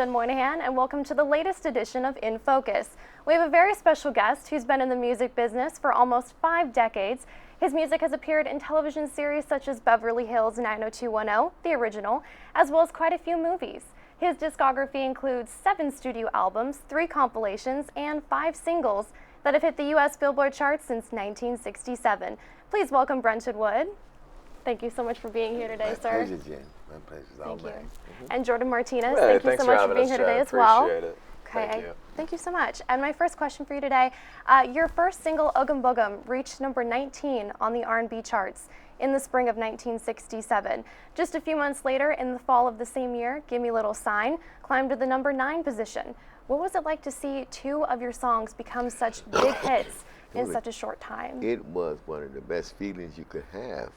Jen Moynihan, and welcome to the latest edition of In Focus. We have a very special guest who's been in the music business for almost 5 decades. His music has appeared in television series such as Beverly Hills 90210, the original, as well as quite a few movies. His discography includes 7 studio albums, 3 compilations, and 5 singles that have hit the U.S. Billboard charts since 1967. Please welcome Brenton Wood. Thank you so much for being here today, sir. My pleasure, Jen. My pleasure's all mine. And Jordan Martinez, Hey, thank you so much for being here today as well. Appreciate it. Okay, thank you so much. And my first question for you today, your first single, Oogum Boogum, reached number 19 on the R&B charts in the spring of 1967. Just a few months later, in the fall of the same year, Gimme Little Sign climbed to the number 9 position. What was it like to see 2 of your songs become such big hits in such a short time? It was one of the best feelings you could have.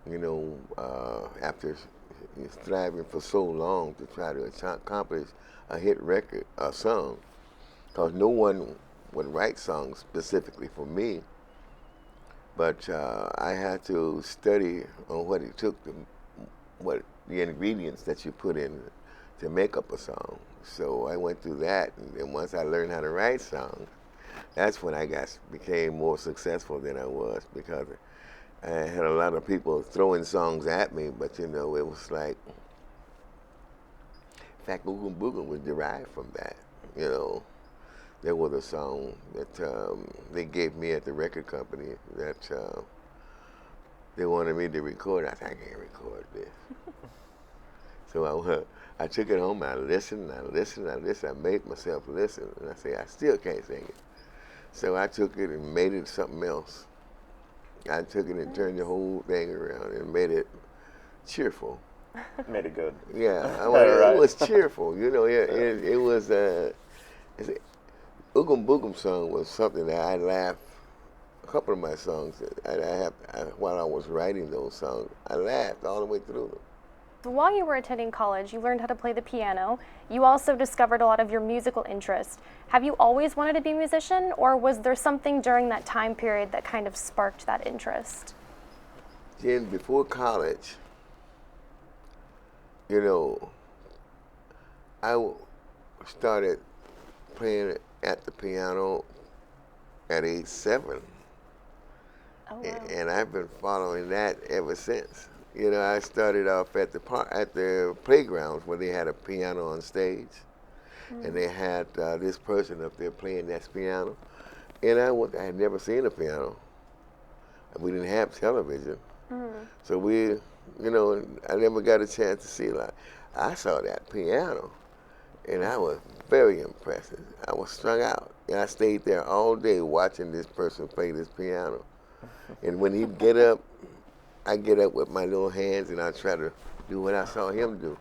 You know, after striving for so long to try to accomplish a hit record, a song, because no one would write songs specifically for me, but I had to study on what it took, what the ingredients that you put in to make up a song. So I went through that, and then once I learned how to write songs, that's when I became more successful than I was, because I had a lot of people throwing songs at me, but you know, it was like, in fact, Oogum Boogum was derived from that. You know, there was a song that they gave me at the record company that they wanted me to record. I said, I can't record this. So I took it home, I listened, I made myself listen, and I said, I still can't sing it. So I took it and made it something else. I took it and turned the whole thing around and made it cheerful. Made it good. Yeah, it was cheerful. You know, it was. Oogum Boogum Song was something that I laughed. A couple of my songs, while I was writing those songs, I laughed all the way through them. While you were attending college, you learned how to play the piano. You also discovered a lot of your musical interest. Have you always wanted to be a musician, or was there something during that time period that kind of sparked that interest? Jen, before college, you know, I started playing at the piano at age 7. Oh, wow. And I've been following that ever since. You know, I started off at the playgrounds where they had a piano on stage, and they had this person up there playing that piano, and I had never seen a piano. We didn't have television, so you know, I never got a chance to see it. I saw that piano, and I was very impressed. I was strung out, and I stayed there all day watching this person play this piano. And when he'd get up, I get up with my little hands and I try to do what I saw him do.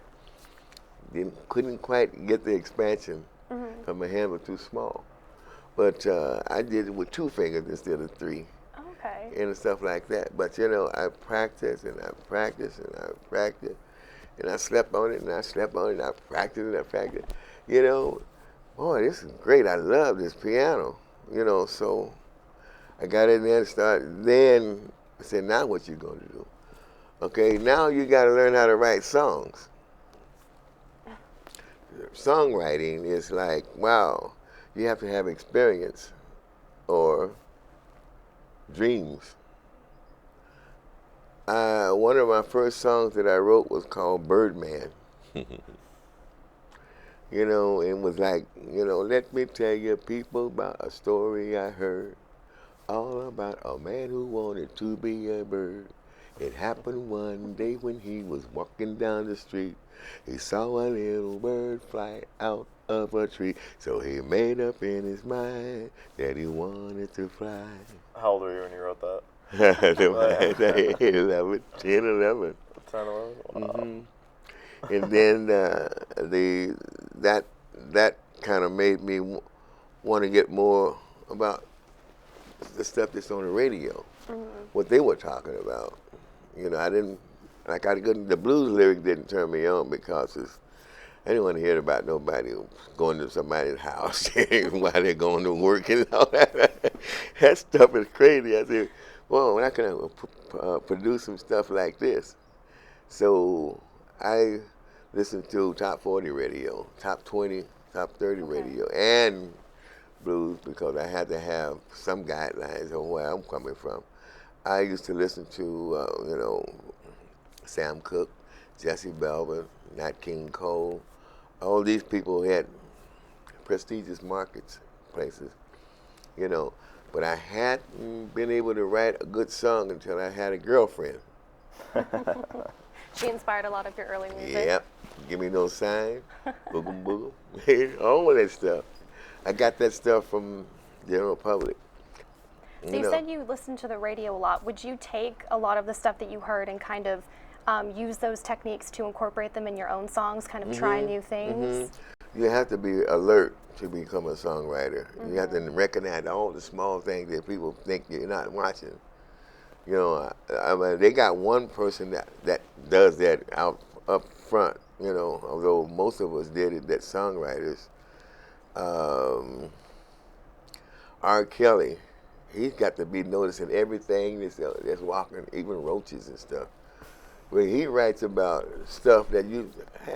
Couldn't quite get the expansion because my hands were too small. But I did it with 2 fingers instead of 3. Okay. And stuff like that. But you know, I practiced and I practiced and I practiced. And I slept on it and I slept on it and I practiced and I practiced. You know, boy, this is great. I love this piano. You know, so I got in there and started. Then I said, now what you gonna do? Okay, now you gotta learn how to write songs. Songwriting is like, wow, you have to have experience or dreams. One of my first songs that I wrote was called Birdman. You know, it was like, you know, let me tell you people about a story I heard. All about a man who wanted to be a bird. It happened one day when he was walking down the street. He saw a little bird fly out of a tree. So he made up in his mind that he wanted to fly. How old were you when you wrote that? 11, 10, 11. 10, 11? Wow. And then that kind of made me want to get more about the stuff that's on the radio, what they were talking about. You know, the blues lyric didn't turn me on because I didn't want to hear about nobody going to somebody's house while they're going to work and all that. That stuff is crazy. I said, well, when I can produce some stuff like this. So I listen to top 40 radio, top 20, top 30 Okay. radio, and blues because I had to have some guidelines on where I'm coming from. I used to listen to, Sam Cooke, Jesse Belvin, Nat King Cole. All these people had prestigious markets, places, you know. But I hadn't been able to write a good song until I had a girlfriend. She inspired a lot of your early music. Yep. Give me no sign. Oogum Boogum. All of that stuff. I got that stuff from general public. So you said you listened to the radio a lot. Would you take a lot of the stuff that you heard and kind of use those techniques to incorporate them in your own songs, kind of try new things? You have to be alert to become a songwriter. You have to recognize all the small things that people think you're not watching. You know, I mean, they got one person that does that out up front. You know, although most of us did it, that songwriters. R. Kelly, he's got to be noticing everything that's walking, even roaches and stuff. When he writes about stuff that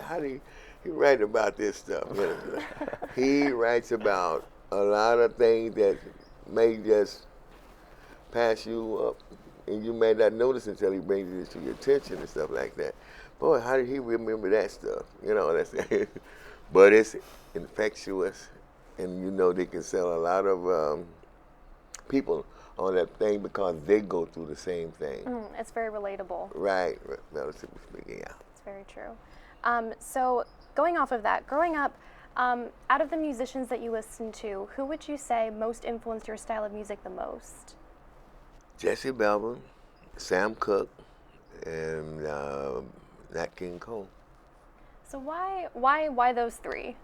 how do he write about this stuff? You know? He writes about a lot of things that may just pass you up, and you may not notice until he brings it to your attention and stuff like that. Boy, how did he remember that stuff? You know, but it's infectious, and you know they can sell a lot of people on that thing because they go through the same thing. It's very relatable. Right, relatively speaking, yeah. It's very true. So going off of that, growing up, out of the musicians that you listened to, who would you say most influenced your style of music the most? Jesse Belvin, Sam Cooke, and Nat King Cole. So why those three?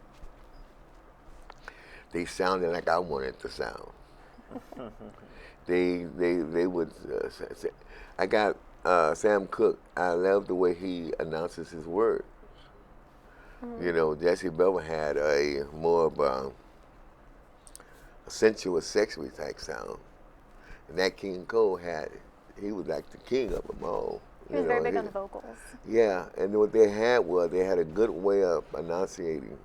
They sounded like I wanted to sound. They would. I got Sam Cooke. I love the way he announces his words. You know, Jesse Belvin had a more of a sensuous, sexual type sound, and that King Cole he was like the king of them all. He was very big on the vocals. Yeah, and what they had a good way of pronouncing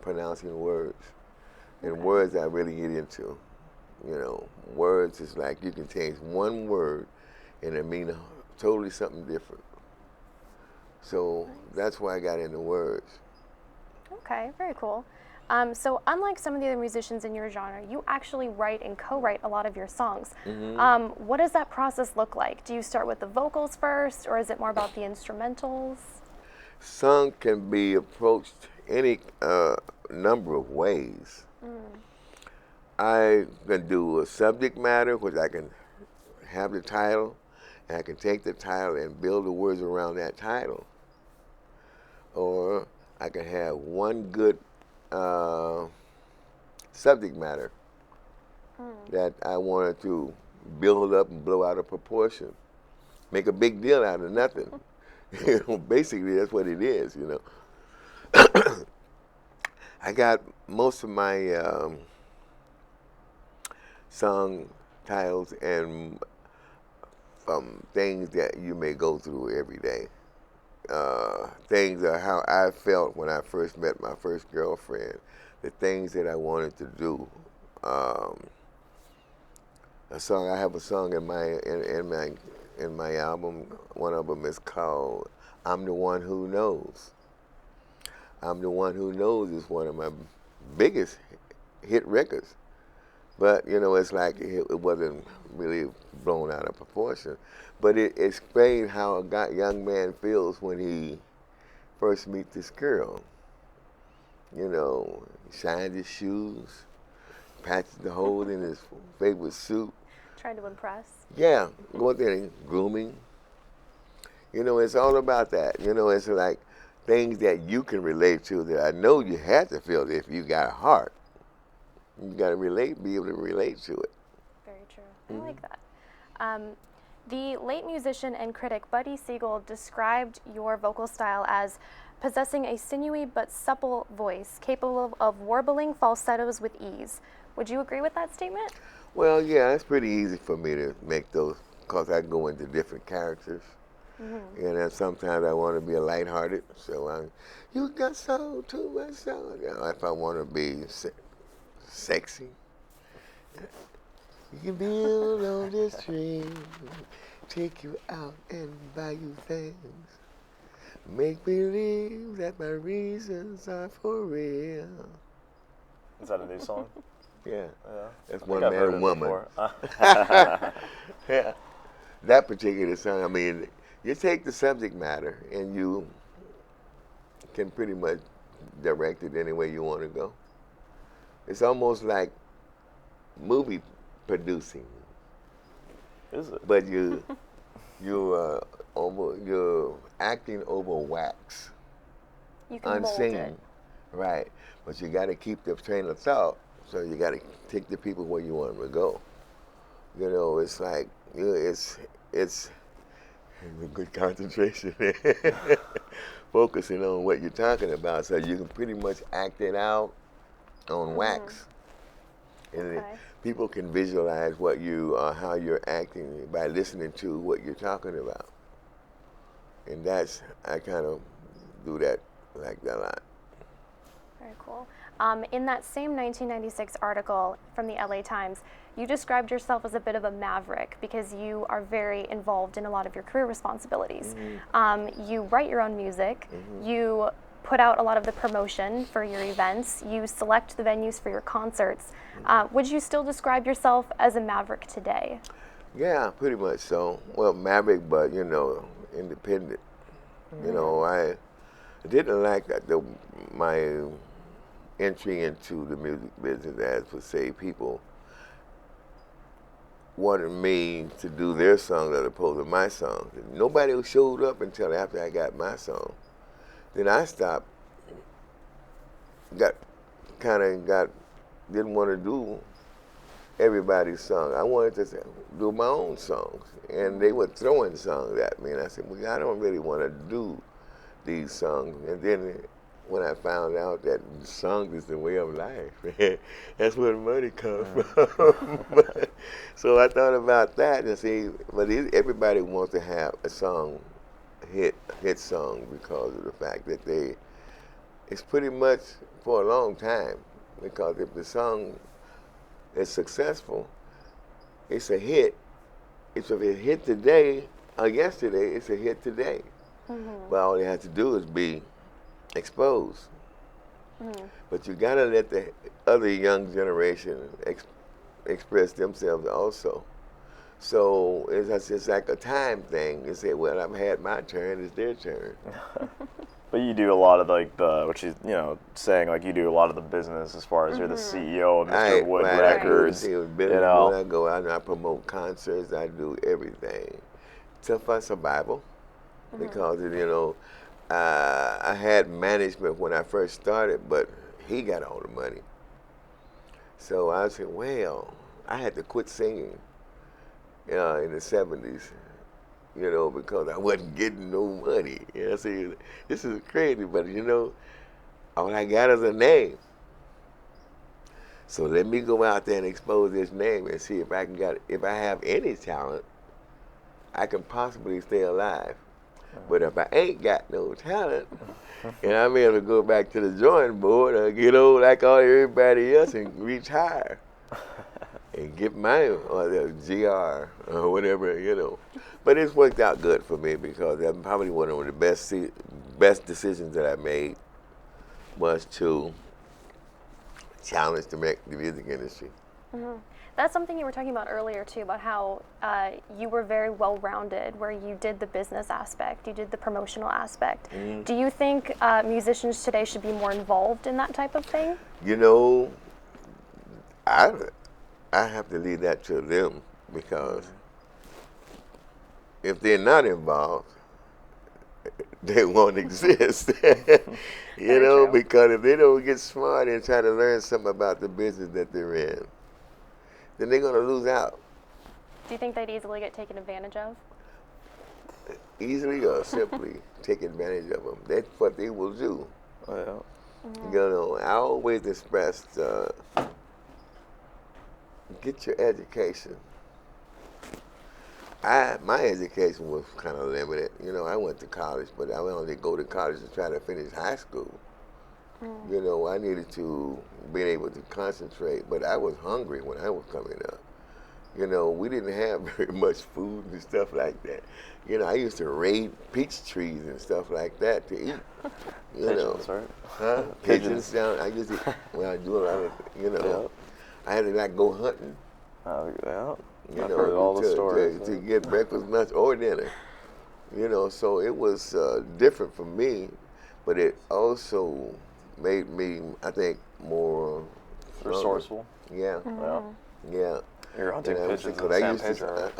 words, and words I really get into. You know, words is like you can change one word and it mean totally something different. So that's why I got into words. Okay, very cool. So unlike some of the other musicians in your genre, you actually write and co-write a lot of your songs. What does that process look like? Do you start with the vocals first, or is it more about the instrumentals? Song can be approached any number of ways. I can do a subject matter, which I can have the title, and I can take the title and build the words around that title. Or I can have one good subject matter that I wanted to build up and blow out of proportion, make a big deal out of nothing. You know, basically that's what it is. You know, I got most of my song titles and things that you may go through every day. Things are how I felt when I first met my first girlfriend. The things that I wanted to do. I have a song in my album. One of them is called "I'm the One Who Knows." "I'm the One Who Knows" is one of my biggest hit records. But, you know, it's like it wasn't really blown out of proportion. But it explained how a young man feels when he first meets this girl. You know, he shines his shoes, patches the hole in his favorite suit. Trying to impress. Yeah, going there and grooming. You know, it's all about that. You know, it's like things that you can relate to that I know you had to feel if you got a heart. You got to be able to relate to it. Very true. I like that. The late musician and critic Buddy Siegel described your vocal style as possessing a sinewy but supple voice, capable of warbling falsettos with ease. Would you agree with that statement? Well, yeah, it's pretty easy for me to make those because I go into different characters. And then sometimes I want to be a lighthearted, so you got soul, too much soul. You know, if I want to be sexy, you can build on this dream, take you out and buy you things, make believe that my reasons are for real. Is that a new song? Yeah, Yeah. that's I One think I've heard Man it Woman. before. Yeah, that particular song. I mean, you take the subject matter and you can pretty much direct it any way you want to go. It's almost like movie producing, Is it? but you're acting over wax, You can mold unseen, it. right? But you got to keep the train of thought. So you got to take the people where you want them to go. You know, it's like it's a good concentration, focusing on what you're talking about, so you can pretty much act it out on wax, and people can visualize what how you're acting by listening to what you're talking about, and I kind of do that like that a lot. Very cool. In that same 1996 article from the LA Times, you described yourself as a bit of a maverick because you are very involved in a lot of your career responsibilities. You write your own music, you put out a lot of the promotion for your events, you select the venues for your concerts. Would you still describe yourself as a maverick today? Yeah, pretty much so. Well, maverick, but independent. You know, I didn't like that my entry into the music business, as per se, people wanted me to do their song as opposed to my song. Nobody showed up until after I got my song. Then I stopped, didn't want to do everybody's song. I wanted to do my own songs, and they were throwing songs at me, and I said, well, I don't really want to do these songs. And then when I found out that song is the way of life, that's where the money comes from. So I thought about that and see, but everybody wants to have a song, hit song, because of the fact that it's pretty much for a long time, because if the song is successful, it's a hit. If it hit today or yesterday, it's a hit today. But all they have to do is be exposed. But you gotta let the other young generation express themselves also. So it's like a time thing. You say, well, I've had my turn, it's their turn. But you do a lot of what you saying, like you do a lot of the business as far as you're the CEO of Mr. Wood Records. I go out and I promote concerts, I do everything. It's for survival, because I had management when I first started, but he got all the money. So I said, well, I had to quit singing in the 70s, because I wasn't getting no money. See, this is crazy, but all I got is a name. So let me go out there and expose this name and see if I have any talent, I can possibly stay alive. But if I ain't got no talent, and I may have to go back to the drawing board or get old like everybody else and retire and get my the GR or whatever, But it's worked out good for me, because that's probably one of the best decisions that I made was to challenge the music industry. That's something you were talking about earlier too, about how you were very well-rounded, where you did the business aspect, you did the promotional aspect. Do you think musicians today should be more involved in that type of thing? I have to leave that to them, because if they're not involved, they won't exist. Because if they don't get smart and try to learn something about the business that they're in, then they're going to lose out. Do you think they'd easily get taken advantage of? Easily or simply take advantage of them. That's what they will do. Oh, yeah. I always expressed, get your education. my education was kind of limited. You know, I went to college, but I only go to college to try to finish high school. You know, I needed to be able to concentrate, but I was hungry when I was coming up. You know, we didn't have very much food and stuff like that. You know, I used to raid peach trees and stuff like that to eat. You Pigeons, know, right? huh? Pigeons down. I used to, well, I do a lot of, you know, I had to like go hunting. Yeah. You I've know, heard all the stories. to get breakfast, lunch, or dinner. You know, so it was different for me, but it also made me, I think, more Resourceful. Yeah, yeah. You're hunting pigeons in I San used Pedro.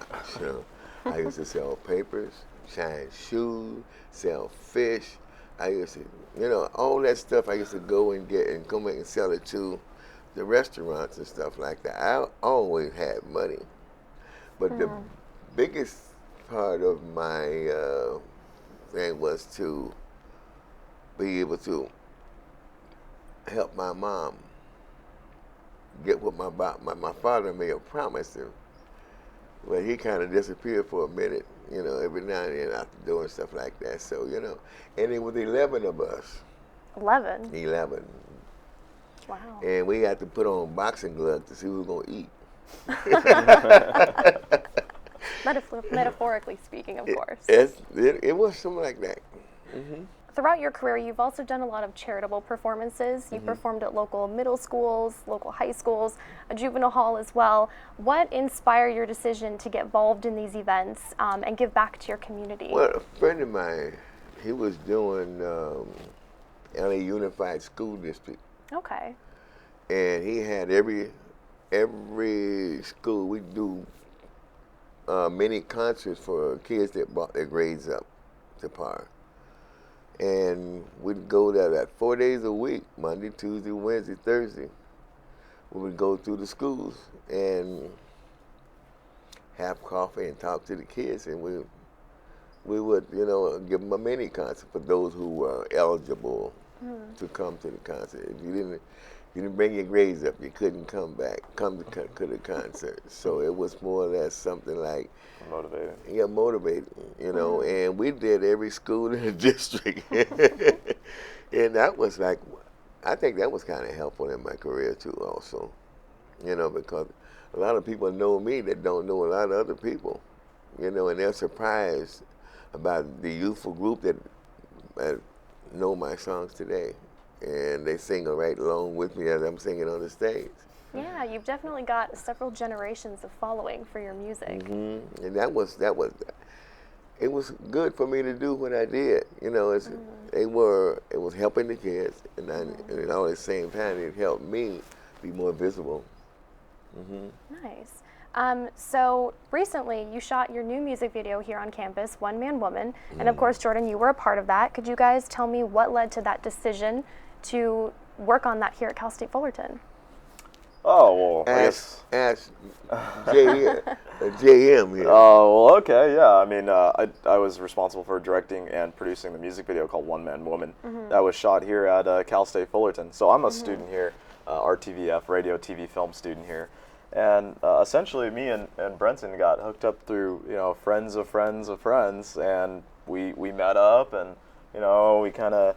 I used to sell papers, shine shoes, sell fish. I used to, you know, all that stuff I used to go and get and come back and sell it to the restaurants and stuff like that. I always had money. But the biggest part of my thing was to be able to help my mom get what my father may have promised him. But he kind of disappeared for a minute, you know, every now and then after doing stuff like that. So, you know, and it was 11 of us. 11? 11. Wow. And we had to put on boxing gloves to see who was going to eat. Metaphorically speaking, of course. It was something like that. Throughout your career, you've also done a lot of charitable performances. You've performed at local middle schools, local high schools, a juvenile hall as well. What inspired your decision to get involved in these events and give back to your community? Well, a friend of mine, he was doing LA Unified School District. Okay. And he had every school, we do mini concerts for kids that brought their grades up to par. And we'd go there like 4 days a week, Monday, Tuesday, Wednesday, Thursday. We would go through the schools and have coffee and talk to the kids, and we would, you know, give them a mini concert for those who were eligible to come to the concert. If you didn't bring your grades up, you couldn't come to the concert. So it was more or less something like Motivating. Yeah, motivating, you know, and we did every school in the district. And that was like, I think that was kind of helpful in my career too also, you know, because a lot of people know me that don't know a lot of other people, you know, and they're surprised about the youthful group that know my songs today. And they sing right along with me as I'm singing on the stage. Yeah, you've definitely got several generations of following for your music. And it was good for me to do what I did. You know, it was helping the kids, and at all the same time, it helped me be more visible. Nice. So recently, you shot your new music video here on campus, One Man Woman, and of course, Jordan, you were a part of that. Could you guys tell me what led to that decision to work on that here at Cal State Fullerton? Oh, well, Ask JM here. Oh, well, okay, yeah. I mean, I was responsible for directing and producing the music video called One Man Woman that was shot here at Cal State Fullerton. So I'm a student here, RTVF, radio, TV, film student here. And essentially me and Brenton got hooked up through, you know, friends of friends of friends, and we met up, and, you know, we kind of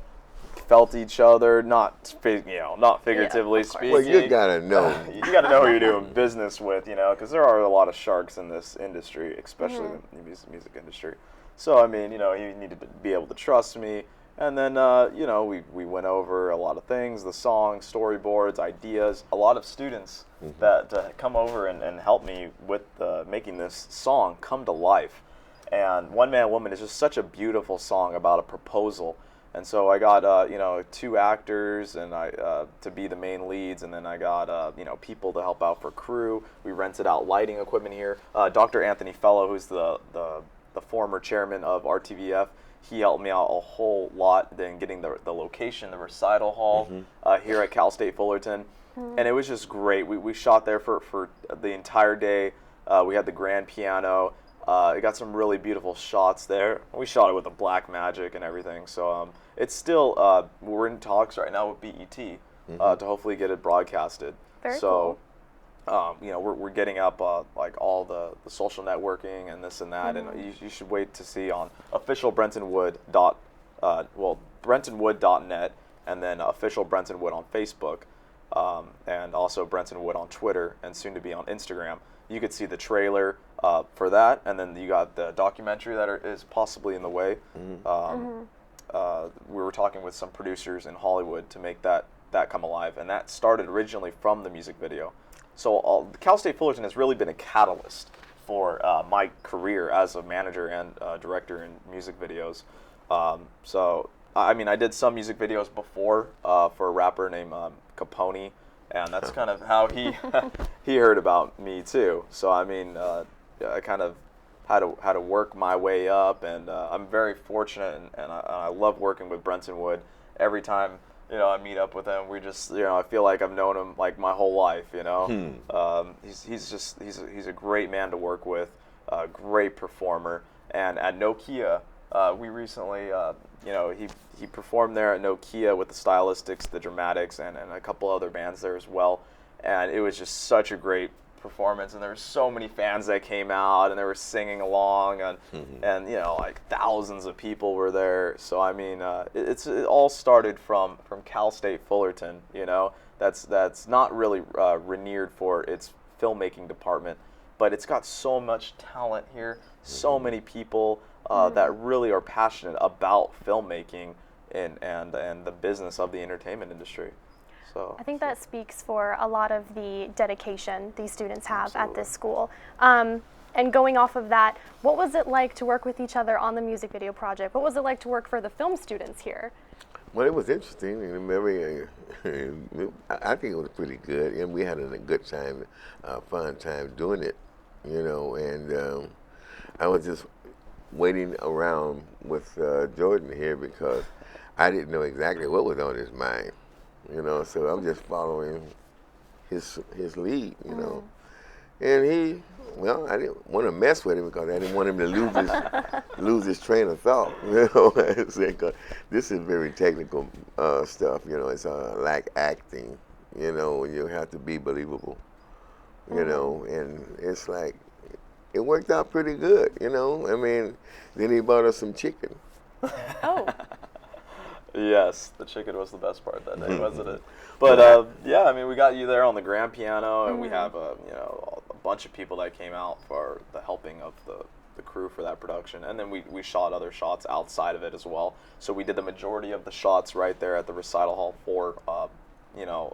felt each other, not figuratively speaking. Well, you gotta know. You gotta know who you're doing business with, you know, because there are a lot of sharks in this industry, especially the music industry. So I mean, you know, you needed to be able to trust me, and then you know, we went over a lot of things, the songs, storyboards, ideas. A lot of students that come over and help me with making this song come to life. And One Man Woman is just such a beautiful song about a proposal. And so I got, you know, 2 actors and to be the main leads, and then I got, you know, people to help out for crew. We rented out lighting equipment here. Dr. Anthony Fellow, who's the former chairman of RTVF, he helped me out a whole lot in getting the location, the recital hall here at Cal State Fullerton. And it was just great. We shot there for the entire day. We had the grand piano. It got some really beautiful shots there. We shot it with a black magic and everything. So it's still, we're in talks right now with BET to hopefully get it broadcasted. Very cool. we're getting up like all the social networking and this and that, and you should wait to see on official BrentonWood.net, and then official Brenton Wood on Facebook, and also Brenton Wood on Twitter, and soon to be on Instagram. You could see the trailer for that, and then you got the documentary that is possibly in the way. We were talking with some producers in Hollywood to make that come alive, and that started originally from the music video. So Cal State Fullerton has really been a catalyst for my career as a manager and director in music videos. So I mean, I did some music videos before for a rapper named Capone, and that's kind of how he he heard about me too. So I mean, I kind of had to work my way up, and I'm very fortunate, and I love working with Brenton Wood. Every time I meet up with him, we just I feel like I've known him like my whole life. He's a great man to work with, a great performer, and at Nokia. We recently, he performed there at Nokia with the Stylistics, the Dramatics, and a couple other bands there as well. And it was just such a great performance. And there were so many fans that came out, and they were singing along, and like thousands of people were there. So I mean, it all started from Cal State Fullerton. That's not really revered for its filmmaking department, but it's got so much talent here, so many people. That really are passionate about filmmaking and the business of the entertainment industry. So I think that speaks for a lot of the dedication these students have Absolutely. at this school. And going off of that, what was it like to work with each other on the music video project? What was it like to work for the film students here? Well, it was interesting, and very, I think it was pretty good, and we had a good time, fun time doing it, and I was just waiting around with Jordan here because I didn't know exactly what was on his mind, so I'm just following his lead, and I didn't want to mess with him because I didn't want him to lose his train of thought, because this is very technical stuff, it's like acting, you have to be believable, and it's like, it worked out pretty good, I mean, then he bought us some chicken. Oh. Yes, the chicken was the best part that day, wasn't it? But yeah, I mean, we got you there on the grand piano, and we have a bunch of people that came out for the helping of the crew for that production, and then we shot other shots outside of it as well. So we did the majority of the shots right there at the recital hall for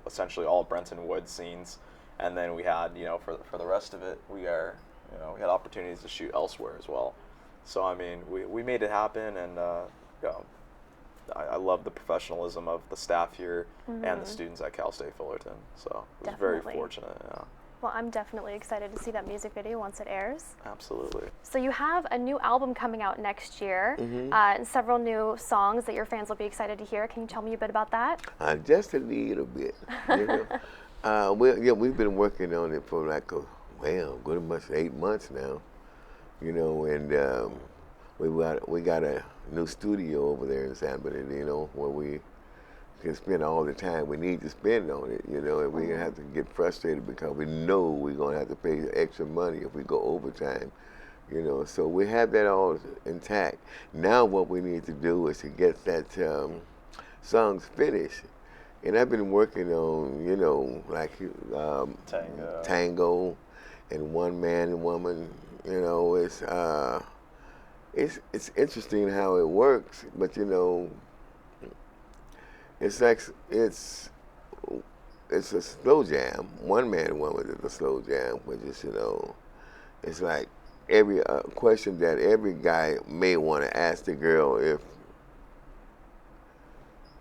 essentially all Brenton Wood scenes, and then we had for the rest of it we had opportunities to shoot elsewhere as well. So I mean, we made it happen, and I love the professionalism of the staff here and the students at Cal State Fullerton. So it was very fortunate. Yeah. Well, I'm definitely excited to see that music video once it airs. Absolutely. So you have a new album coming out next year, and several new songs that your fans will be excited to hear. Can you tell me a bit about that? Just a little bit. We've been working on it for like good much 8 months now, and we got a new studio over there in San Bernardino where we can spend all the time we need to spend on it, and we have to get frustrated because we know we're going to have to pay extra money if we go overtime, so we have that all intact. Now what we need to do is to get that songs finished. And I've been working on, like Tango and One Man and Woman, it's interesting how it works, but it's like it's a slow jam. One Man and Woman is a slow jam, which is it's like every question that every guy may want to ask the girl if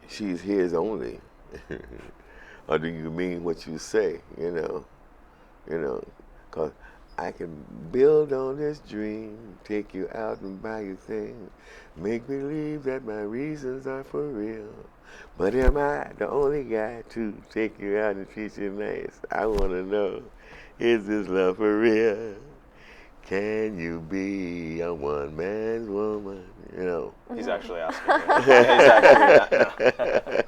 she's his only, or do you mean what you say? Cause I can build on this dream, take you out and buy you things, make believe that my reasons are for real. But am I the only guy to take you out and treat you nice? I want to know, is this love for real? Can you be a one-man's woman? He's actually asking. He's actually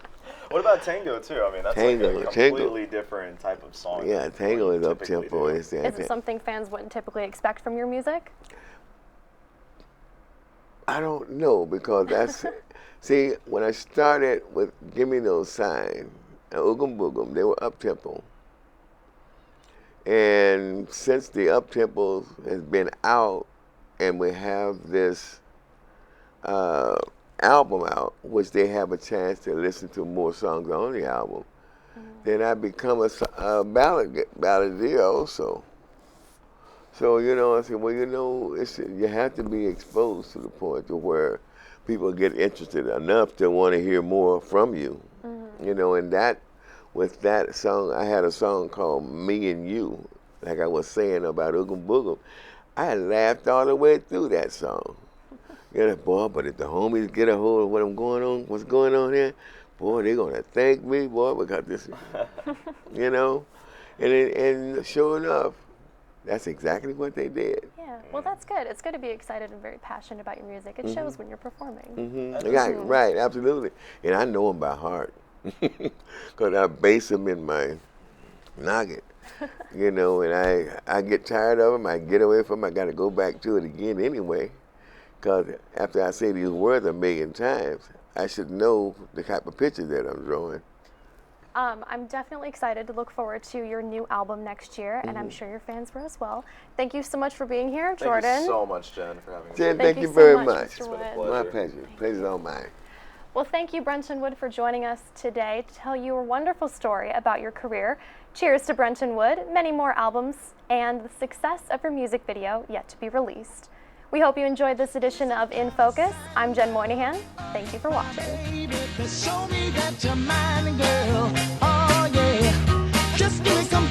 What about tango too? I mean, that's Tango, like a tango. completely different type of song. Yeah, than tango what is you up typically tempo. do. It's Is it something fans wouldn't typically expect from your music? I don't know because that's see when I started with Gimme Those Signs and Oogum Boogum, they were up tempo. And since the up tempo has been out, and we have this album out, which they have a chance to listen to more songs on the album, then I become a balladeer also. So, you know, I said, well, you know, you have to be exposed to the point to where people get interested enough to want to hear more from you. You know, and that, with that song, I had a song called Me and You, like I was saying about Oogum Boogum. I laughed all the way through that song. You know, boy, but if the homies get a hold of what's going on here, boy, they're going to thank me, boy, because this, you know. And sure enough, that's exactly what they did. Yeah, well, that's good. It's good to be excited and very passionate about your music. It shows when you're performing. Right, absolutely. And I know them by heart because I base them in my noggin. You know, and I get tired of them, I get away from them, I got to go back to it again anyway, because after I say these words a million times, I should know the type of picture that I'm drawing. I'm definitely excited to look forward to your new album next year, and I'm sure your fans were as well. Thank you so much for being here, Jordan. Thank you so much, Jen, for having us. Jen, Thank thank you you so very much, much. Mr. It's been a Wood. pleasure. My pleasure. Pleasure's all mine. Well, thank you, Brenton Wood, for joining us today to tell you a wonderful story about your career. Cheers to Brenton Wood, many more albums, and the success of your music video yet to be released. We hope you enjoyed this edition of In Focus. I'm Jen Moynihan. Thank you for watching. Show me that you're mine, girl. Oh, yeah. Just give me some